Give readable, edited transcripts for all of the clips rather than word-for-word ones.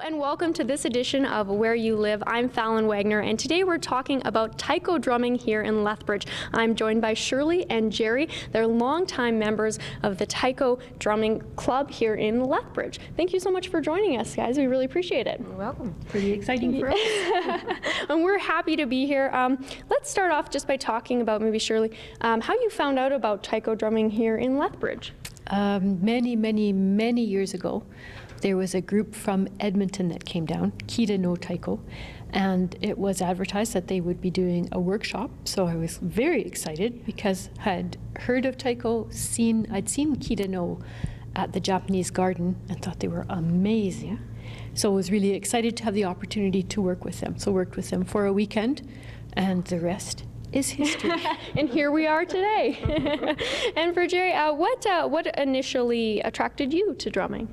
and welcome to this edition of Where You Live. I'm Fallon Wagner, and today we're talking about taiko drumming here in Lethbridge. I'm joined by Shirley and Jerry. They're longtime members of the Taiko Drumming Club here in Lethbridge. Thank you so much for joining us, guys. We really appreciate it. You're welcome. Pretty exciting for us. And we're happy to be here. Let's start off just by talking about, maybe Shirley, how you found out about taiko drumming here in Lethbridge. Many years ago, there was a group from Edmonton that came down, Kita no Taiko, and it was advertised that they would be doing a workshop. So I was very excited because I had heard of Taiko, I'd seen Kita no at the Japanese garden and thought they were amazing. So I was really excited to have the opportunity to work with them. So worked with them for a weekend, and the rest is history. And here we are today. And for Jerry, what initially attracted you to drumming?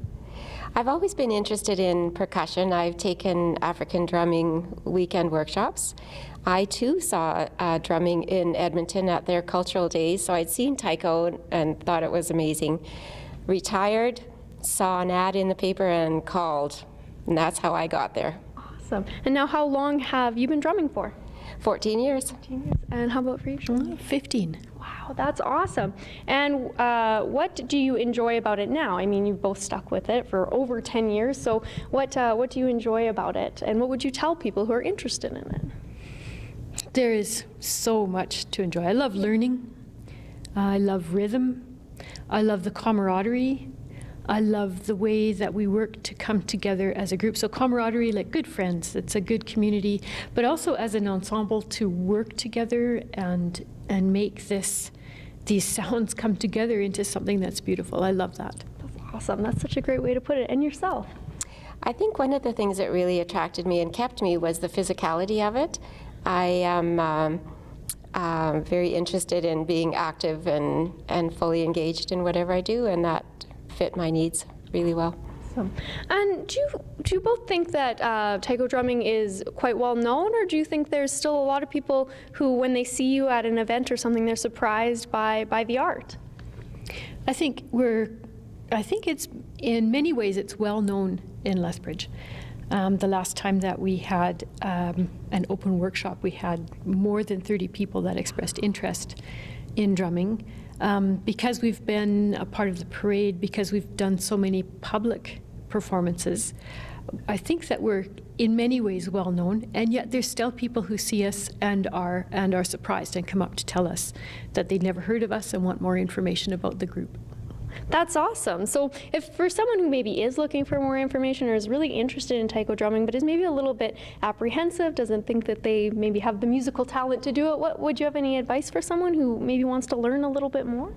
I've always been interested in percussion. I've taken African drumming weekend workshops. I too saw drumming in Edmonton at their cultural days, so I'd seen taiko and thought it was amazing. Retired, saw an ad in the paper and called, and that's how I got there. Awesome. And now how long have you been drumming for? 14 years. 14 years. And how about for you, Shirley? 15. Wow, that's awesome. And what do you enjoy about it now? I mean, you've both stuck with it for over 10 years, so what do you enjoy about it? And what would you tell people who are interested in it? There is so much to enjoy. I love learning. I love rhythm. I love the camaraderie. I love the way that we work to come together as a group. So camaraderie, like good friends, it's a good community, but also as an ensemble to work together and make these sounds come together into something that's beautiful. I love that. That's awesome. That's such a great way to put it. And yourself? I think one of the things that really attracted me and kept me was the physicality of it. I am very interested in being active and fully engaged in whatever I do, and that fit my needs really well. Awesome. And do you both think that taiko drumming is quite well known, or do you think there's still a lot of people who, when they see you at an event or something, they're surprised by the art? I think it's, in many ways, it's well known in Lethbridge. The last time that we had an open workshop, we had more than 30 people that expressed interest in drumming. Because we've been a part of the parade, because we've done so many public performances, I think that we're in many ways well known, and yet there's still people who see us and are surprised and come up to tell us that they'd never heard of us and want more information about the group. That's awesome. So if for someone who maybe is looking for more information or is really interested in taiko drumming but is maybe a little bit apprehensive, doesn't think that they maybe have the musical talent to do it, would you have any advice for someone who maybe wants to learn a little bit more?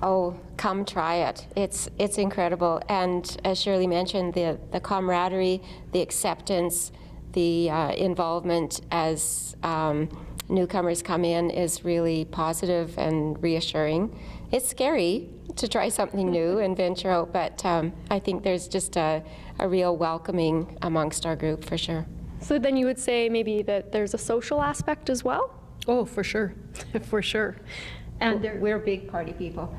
Oh, come try it. It's incredible. And as Shirley mentioned, the camaraderie, the acceptance, the involvement as newcomers come in is really positive and reassuring. It's scary to try something new and venture out, but I think there's just a real welcoming amongst our group for sure. So then you would say maybe that there's a social aspect as well? Oh, for sure, for sure. And we're big party people.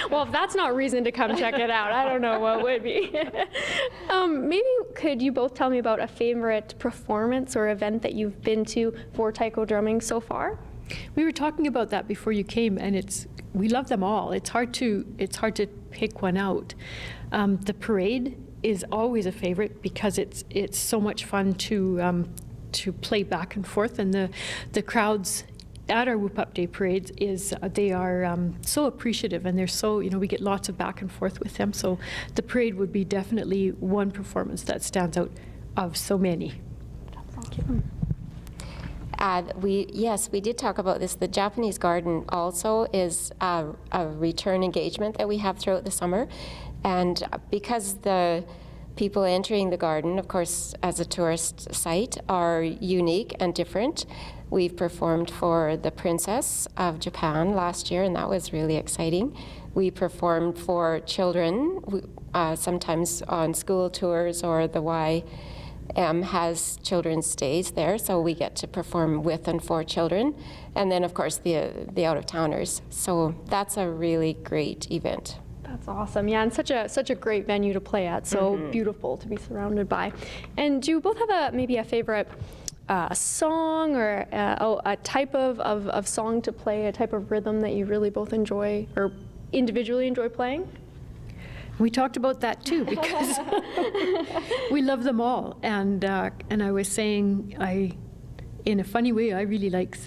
Well, if that's not reason to come check it out, I don't know what would be. Maybe could you both tell me about a favorite performance or event that you've been to for taiko drumming so far? We were talking about that before you came, and we love them all. It's hard to pick one out. The parade is always a favorite because it's so much fun to play back and forth, and the crowds at our Whoop Up Day parades they are so appreciative, and they're so, we get lots of back and forth with them. So the parade would be definitely one performance that stands out of so many. Thank you. We did talk about this. The Japanese garden also is a return engagement that we have throughout the summer. And because the people entering the garden, of course, as a tourist site, are unique and different, we've performed for the Princess of Japan last year, and that was really exciting. We performed for children, sometimes on school tours, or the has children's stays there, so we get to perform with and for children, and then of course the out-of-towners. So that's a really great event. That's awesome. Yeah, and such a great venue to play at. So beautiful to be surrounded by. And do you both have maybe a favorite song or a type of song to play, a type of rhythm that you really both enjoy or individually enjoy playing? We talked about that too because we love them all. And I was saying, in a funny way, I really like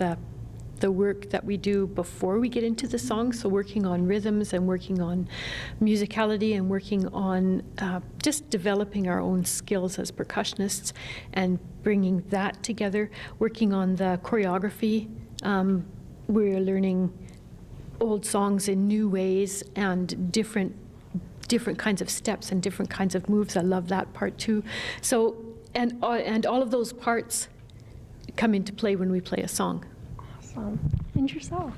the work that we do before we get into the song. So working on rhythms and working on musicality and working on just developing our own skills as percussionists and bringing that together. Working on the choreography. We're learning old songs in new ways and different kinds of steps and different kinds of moves. I love that part too. So, and all of those parts come into play when we play a song. Awesome. And yourself?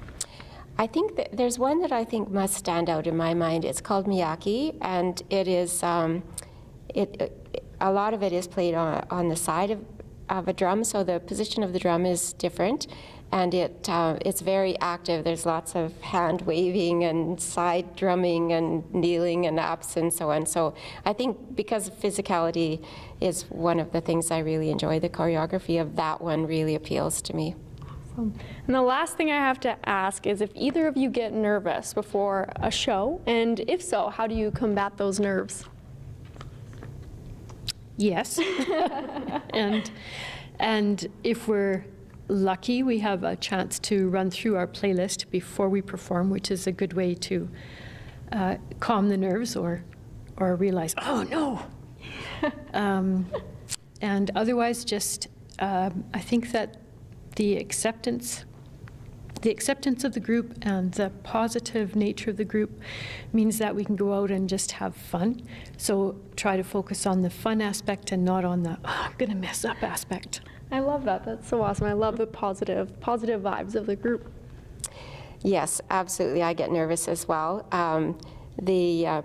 I think that there's one that I think must stand out in my mind. It's called Miyake, and it is, a lot of it is played on the side of a drum, so the position of the drum is different. And it's very active. There's lots of hand waving and side drumming and kneeling and ups and so on. So I think because physicality is one of the things I really enjoy, the choreography of that one really appeals to me. Awesome. And the last thing I have to ask is if either of you get nervous before a show, and if so, how do you combat those nerves? Yes. and if we're lucky, we have a chance to run through our playlist before we perform, which is a good way to calm the nerves or realize, oh no. And otherwise, just I think that the acceptance of the group and the positive nature of the group means that we can go out and just have fun. So try to focus on the fun aspect and not on the, I'm going to mess up aspect. I love that. That's so awesome. I love the positive vibes of the group. Yes, absolutely. I get nervous as well. The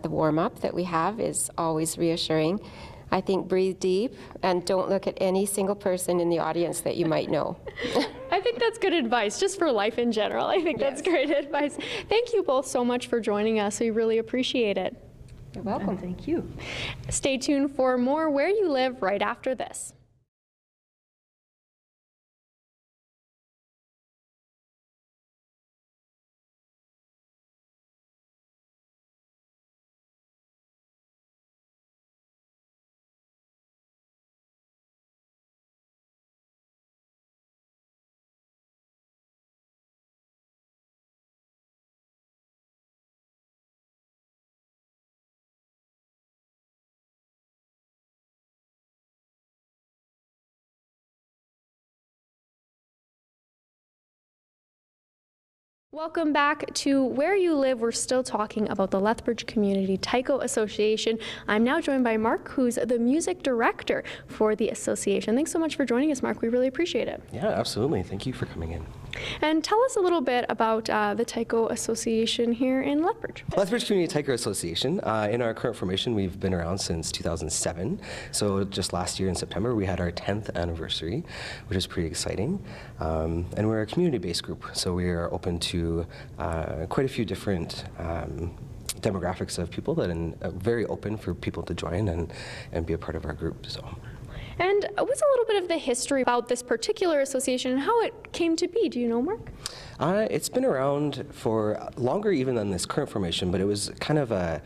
warm-up that we have is always reassuring. I think breathe deep and don't look at any single person in the audience that you might know. I think that's good advice, just for life in general. I think that's great advice. Thank you both so much for joining us. We really appreciate it. You're welcome. And thank you. Stay tuned for more Where You Live right after this. Welcome back to Where You Live. We're still talking about the Lethbridge Community Taiko Association. I'm now joined by Mark, who's the music director for the association. Thanks so much for joining us, Mark. We really appreciate it. Yeah, absolutely. Thank you for coming in. And tell us a little bit about the Taiko Association here in Lethbridge. Lethbridge Community Taiko Association. In our current formation, we've been around since 2007. So just last year in September, we had our 10th anniversary, which is pretty exciting. And we're a community-based group, so we are open to quite a few different demographics of people that are very open for people to join and be a part of our group. So. And what's a little bit of the history about this particular association and how it came to be? Do you know, Mark? It's been around for longer even than this current formation, but it was kind of a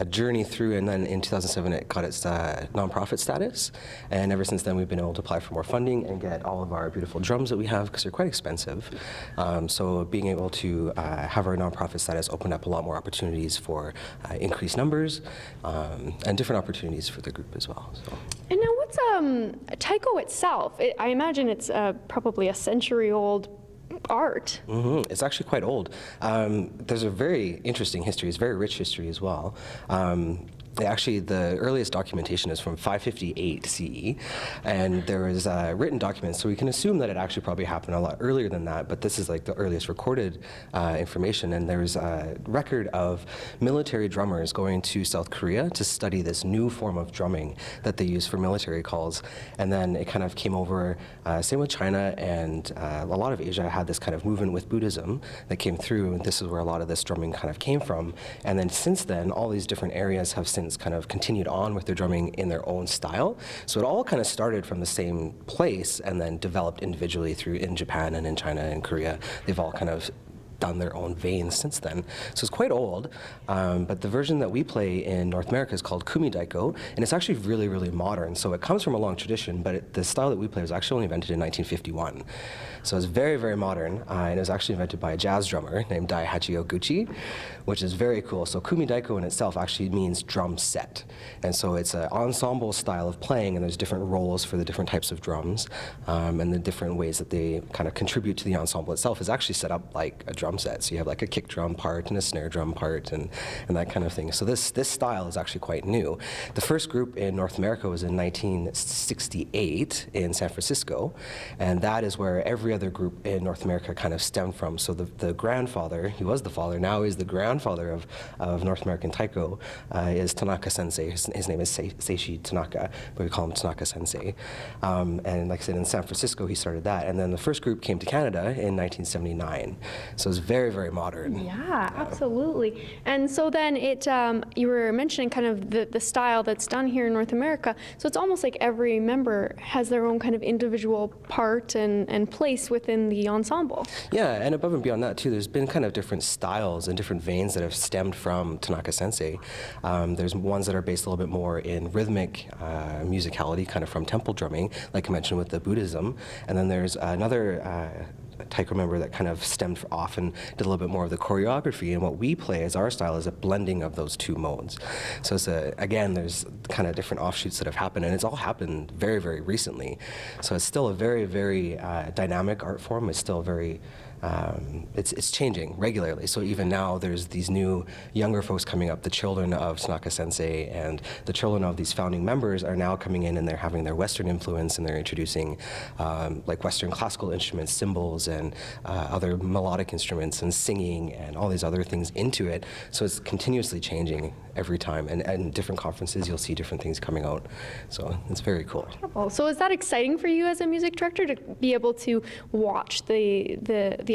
journey through, and then in 2007 it got its nonprofit status, and ever since then we've been able to apply for more funding and get all of our beautiful drums that we have, because they're quite expensive. So being able to have our nonprofit status opened up a lot more opportunities for increased numbers and different opportunities for the group as well. So. And now what's Taiko itself? I imagine it's probably a century-old art. Mm-hmm. It's actually quite old. There's a very interesting history. It's a very rich history as well. the earliest documentation is from 558 CE, and there was written documents, so we can assume that it actually probably happened a lot earlier than that, but this is like the earliest recorded information, and there's a record of military drummers going to South Korea to study this new form of drumming that they use for military calls, and then it kind of came over, same with China, and a lot of Asia had this kind of movement with Buddhism that came through, and this is where a lot of this drumming kind of came from, and then since then, all these different areas have since kind of continued on with their drumming in their own style. So it all kind of started from the same place and then developed individually through in Japan and in China and Korea. They've all kind of done their own veins since then. So it's quite old, but the version that we play in North America is called Kumi Taiko, and it's actually really, really modern. So it comes from a long tradition, but the style that we play was actually only invented in 1951. So it's very, very modern, and it was actually invented by a jazz drummer named Daihachi Oguchi, which is very cool. So Kumi Taiko in itself actually means drum set. And so it's an ensemble style of playing, and there's different roles for the different types of drums, and the different ways that they kind of contribute to the ensemble itself is actually set up like a drum set. So you have like a kick drum part and a snare drum part and that kind of thing. So this style is actually quite new. The first group in North America was in 1968 in San Francisco, and that is where every other group in North America kind of stemmed from. So the grandfather, he was the father, now he's the grandfather of North American Taiko, is Tanaka Sensei. His name is Seishi Tanaka, but we call him Tanaka Sensei. And like I said, in San Francisco he started that. And then the first group came to Canada in 1979. So it's very, very modern. Yeah, absolutely. And so then you were mentioning kind of the style that's done here in North America. So it's almost like every member has their own kind of individual part and place within the ensemble. Yeah, and above and beyond that too, there's been kind of different styles and different veins that have stemmed from Tanaka Sensei. There's ones that are based a little bit more in rhythmic musicality, kind of from temple drumming, like I mentioned with the Buddhism. And then there's another Taiko member that kind of stemmed off and did a little bit more of the choreography, and what we play as our style is a blending of those two modes. So it's again, there's kind of different offshoots that have happened, and it's all happened very, very recently. So it's still a very, very dynamic art form. It's still very it's changing regularly. So even now, there's these new younger folks coming up, the children of Tanaka Sensei and the children of these founding members are now coming in, and they're having their Western influence, and they're introducing like Western classical instruments, cymbals, and other melodic instruments, and singing, and all these other things into it. So it's continuously changing every time, and different conferences, you'll see different things coming out. So it's very cool. So is that exciting for you as a music director to be able to watch the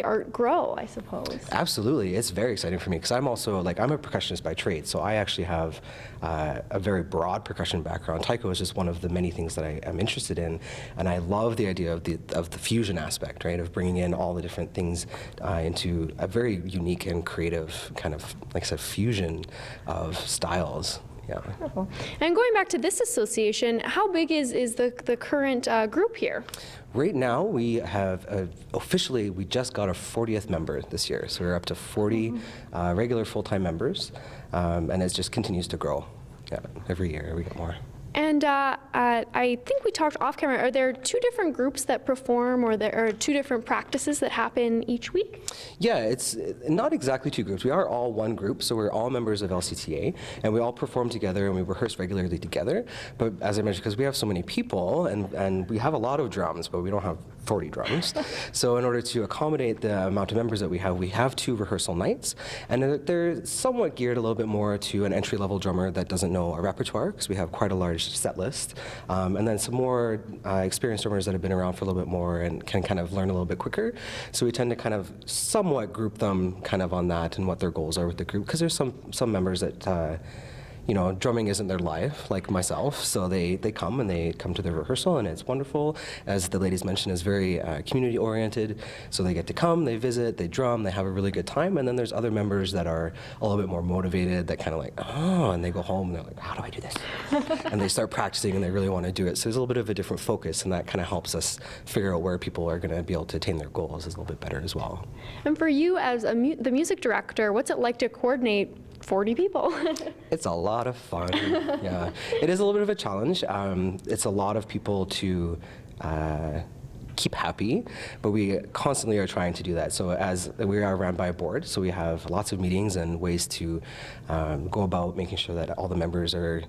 art grow, I suppose? Absolutely, it's very exciting for me because I'm also I'm a percussionist by trade, so I actually have a very broad percussion background. Taiko is just one of the many things that I am interested in, and I love the idea of the fusion aspect, right, of bringing in all the different things into a very unique and creative kind of, like I said, fusion of styles. Yeah. Wonderful. And going back to this association, how big is the current group here? Right now, we have officially, we just got our 40th member this year. So we're up to 40 regular full-time members, and it just continues to grow. Yeah, every year we get more. And I think we talked off camera. Are there two different groups that perform, or there are two different practices that happen each week? Yeah, it's not exactly two groups. We are all one group, so we're all members of LCTA, and we all perform together, and we rehearse regularly together. But as I mentioned, because we have so many people, and we have a lot of drums, but we don't have 40 drums. So in order to accommodate the amount of members that we have two rehearsal nights, and they're somewhat geared a little bit more to an entry-level drummer that doesn't know a repertoire, because we have quite a large set list, and then some more experienced drummers that have been around for a little bit more and can kind of learn a little bit quicker. So we tend to kind of somewhat group them kind of on that and what their goals are with the group, because there's some members that drumming isn't their life, like myself, so they come to the rehearsal, and it's wonderful. As the ladies mentioned, it's very community-oriented, so they get to come, they visit, they drum, they have a really good time, and then there's other members that are a little bit more motivated, that kind of and they go home, and they're like, how do I do this? And they start practicing, and they really want to do it. So there's a little bit of a different focus, and that kind of helps us figure out where people are going to be able to attain their goals a little bit better as well. And for you as the music director, what's it like to coordinate 40 people? It's a lot of fun. Yeah, it is a little bit of a challenge. It's a lot of people to keep happy, but we constantly are trying to do that. So as we are run by a board, so we have lots of meetings and ways to go about making sure that all the members are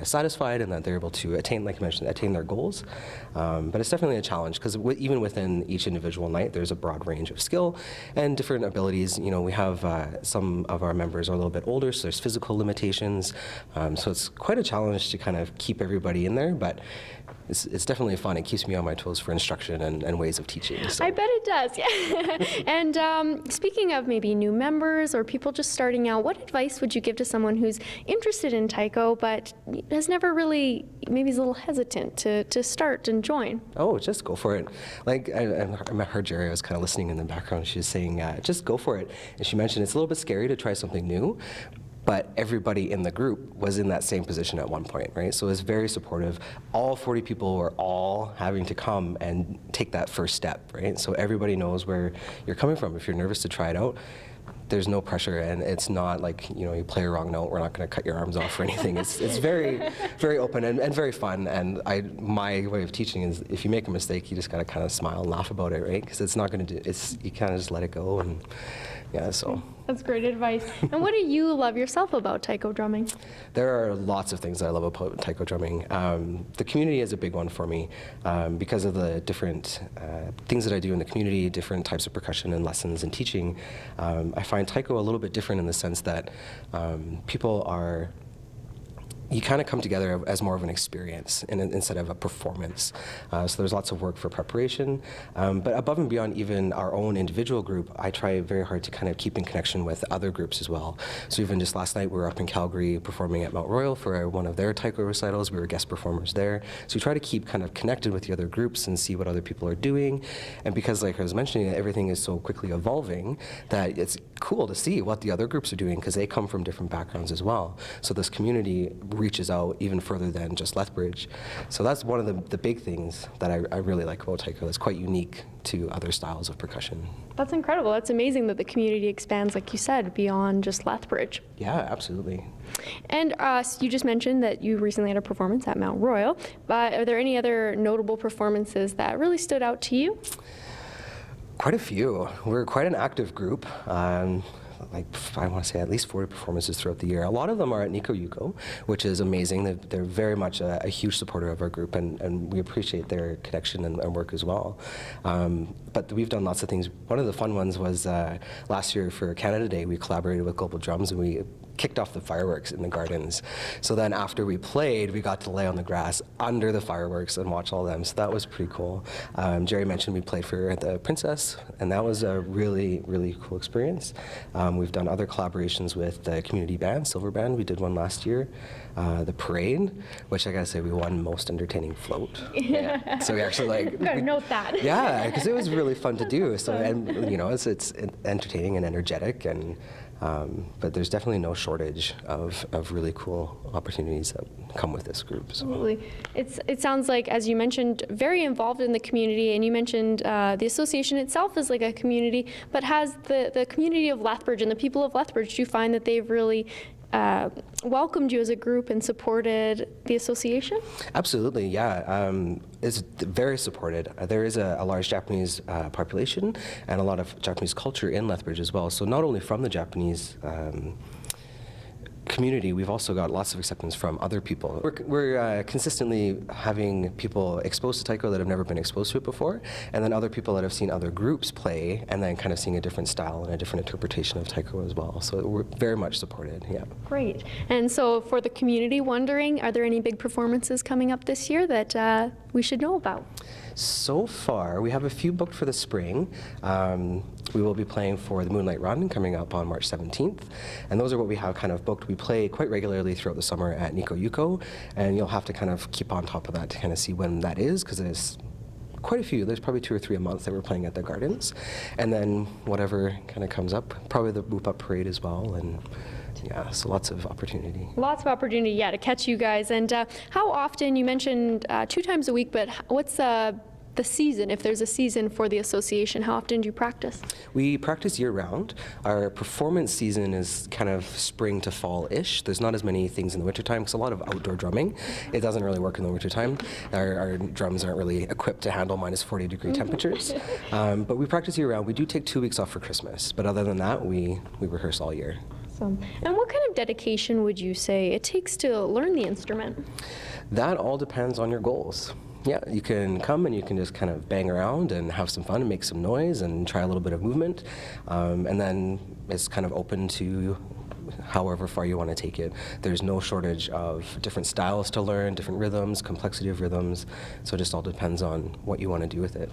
satisfied and that they're able to attain, like I mentioned, attain their goals. But it's definitely a challenge because even within each individual night, there's a broad range of skill and different abilities. You know, we have some of our members are a little bit older, so there's physical limitations. So it's quite a challenge to kind of keep everybody in there, but it's definitely fun. It keeps me on my toes for instruction and ways of teaching. So. I bet it does, yeah. And speaking of maybe new members or people just starting out, what advice would you give to someone who's interested in Taiko but has never really, maybe is a little hesitant to start and join? Oh, just go for it. Like I heard Jerry, I was kind of listening in the background. She was saying, just go for it. And she mentioned it's a little bit scary to try something new, but everybody in the group was in that same position at one point, right? So it was very supportive. All 40 people were all having to come and take that first step, right? So everybody knows where you're coming from. If you're nervous to try it out, there's no pressure, and it's not like, you know, you play a wrong note, we're not going to cut your arms off or anything. It's very, very open and very fun. And my way of teaching is if you make a mistake, you just got to kind of smile and laugh about it, right? Because it's not going to do, you kind of just let it go. And yeah, so. That's great advice. And what do you love yourself about Taiko drumming? There are lots of things that I love about Taiko drumming. The community is a big one for me because of the different things that I do in the community, different types of percussion and lessons and teaching. I find Taiko a little bit different in the sense that people are, you kind of come together as more of an experience instead of a performance. So there's lots of work for preparation. But above and beyond even our own individual group, I try very hard to kind of keep in connection with other groups as well. So even just last night, we were up in Calgary performing at Mount Royal for one of their Taiko recitals. We were guest performers there. So we try to keep kind of connected with the other groups and see what other people are doing. And because, like I was mentioning, everything is so quickly evolving that it's cool to see what the other groups are doing because they come from different backgrounds as well. So this community reaches out even further than just Lethbridge. So that's one of the big things that I really like about Taiko. It's quite unique to other styles of percussion. That's incredible. That's amazing that the community expands, like you said, beyond just Lethbridge. Yeah, absolutely. And you just mentioned that you recently had a performance at Mount Royal, but are there any other notable performances that really stood out to you? Quite a few. We're quite an active group. Like I want to say at least 40 performances throughout the year. A lot of them are at Nico Yuko, which is amazing. They're very much a huge supporter of our group, and we appreciate their connection and work as well. But we've done lots of things. One of the fun ones was last year for Canada Day, we collaborated with Global Drums and we kicked off the fireworks in the gardens. So then after we played, we got to lay on the grass under the fireworks and watch all of them. So that was pretty cool. Jerry mentioned we played for the Princess, and that was a really, really cool experience. We've done other collaborations with the community band, Silver Band. We did one last year. The Parade, which I gotta say we won Most Entertaining Float. Yeah. So we actually Gotta note that. Yeah, because it was really fun to do. So, and you know, it's entertaining and energetic, and but there's definitely no shortage of really cool opportunities that come with this group. So. Absolutely. It sounds like, as you mentioned, very involved in the community, and you mentioned the association itself is like a community, but has the community of Lethbridge and the people of Lethbridge, do you find that they've really welcomed you as a group and supported the association? Absolutely, yeah. It's very supported. There is a large Japanese population and a lot of Japanese culture in Lethbridge as well. So not only from the Japanese community, we've also got lots of acceptance from other people. We're consistently having people exposed to Taiko that have never been exposed to it before, and then other people that have seen other groups play, and then kind of seeing a different style and a different interpretation of Taiko as well. So we're very much supported, yeah. Great. And so for the community wondering, are there any big performances coming up this year that we should know about? So far, we have a few booked for the spring. We will be playing for the Moonlight Run coming up on March 17th. And those are what we have kind of booked. We play quite regularly throughout the summer at Nico Yuko, and you'll have to kind of keep on top of that to kind of see when that is, because there's quite a few. There's probably 2 or 3 a month that we're playing at the gardens. And then whatever kind of comes up, probably the Whoop Up Parade as well. And yeah, so lots of opportunity. Lots of opportunity, yeah, to catch you guys. And how often, you mentioned 2 times a week, but what's the season, if there's a season for the association, how often do you practice? We practice year-round. Our performance season is kind of spring to fall-ish. There's not as many things in the wintertime because a lot of outdoor drumming. It doesn't really work in the wintertime. Our drums aren't really equipped to handle minus 40-degree temperatures. But we practice year-round. We do take 2 weeks off for Christmas, but other than that, we rehearse all year. And what kind of dedication would you say it takes to learn the instrument? That all depends on your goals. Yeah, you can come and you can just kind of bang around and have some fun and make some noise and try a little bit of movement. And then it's kind of open to however far you want to take it. There's no shortage of different styles to learn, different rhythms, complexity of rhythms. So it just all depends on what you want to do with it.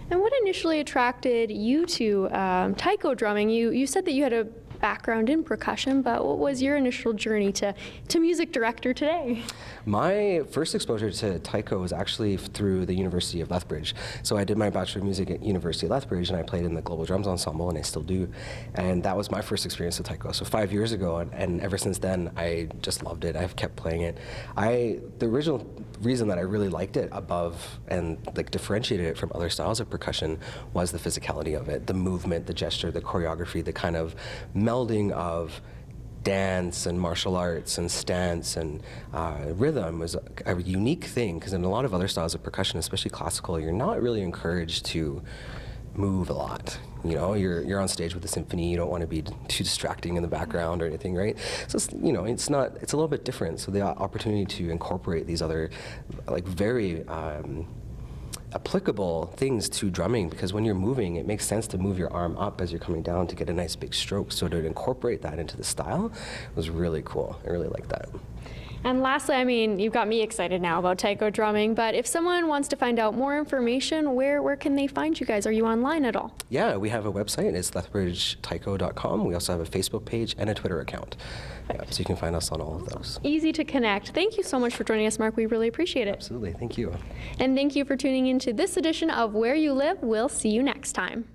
And what initially attracted you to taiko drumming? You said that you had a background in percussion, but what was your initial journey to music director today? My first exposure to taiko was actually through the University of Lethbridge. So I did my Bachelor of Music at University of Lethbridge, and I played in the Global Drums Ensemble, and I still do. And that was my first experience with taiko. So 5 years ago, and ever since then, I just loved it. I've kept playing it. The original reason that I really liked it above and like differentiated it from other styles of percussion was the physicality of it, the movement, the gesture, the choreography, the kind of melding of dance and martial arts and stance and rhythm was a unique thing, because in a lot of other styles of percussion, especially classical, you're not really encouraged to move a lot. You know, you're on stage with a symphony, you don't want to be too distracting in the background or anything, right? So it's, you know, it's a little bit different. So the opportunity to incorporate these other like very applicable things to drumming, because when you're moving, it makes sense to move your arm up as you're coming down to get a nice big stroke. So to incorporate that into the style was really cool. I really like that. And lastly, I mean, you've got me excited now about taiko drumming, but if someone wants to find out more information, where can they find you guys? Are you online at all? Yeah, we have a website. It's lethbridgetaiko.com. We also have a Facebook page and a Twitter account. Yeah, so you can find us on all of those. Easy to connect. Thank you so much for joining us, Mark. We really appreciate it. Absolutely. Thank you. And thank you for tuning in to this edition of Where You Live. We'll see you next time.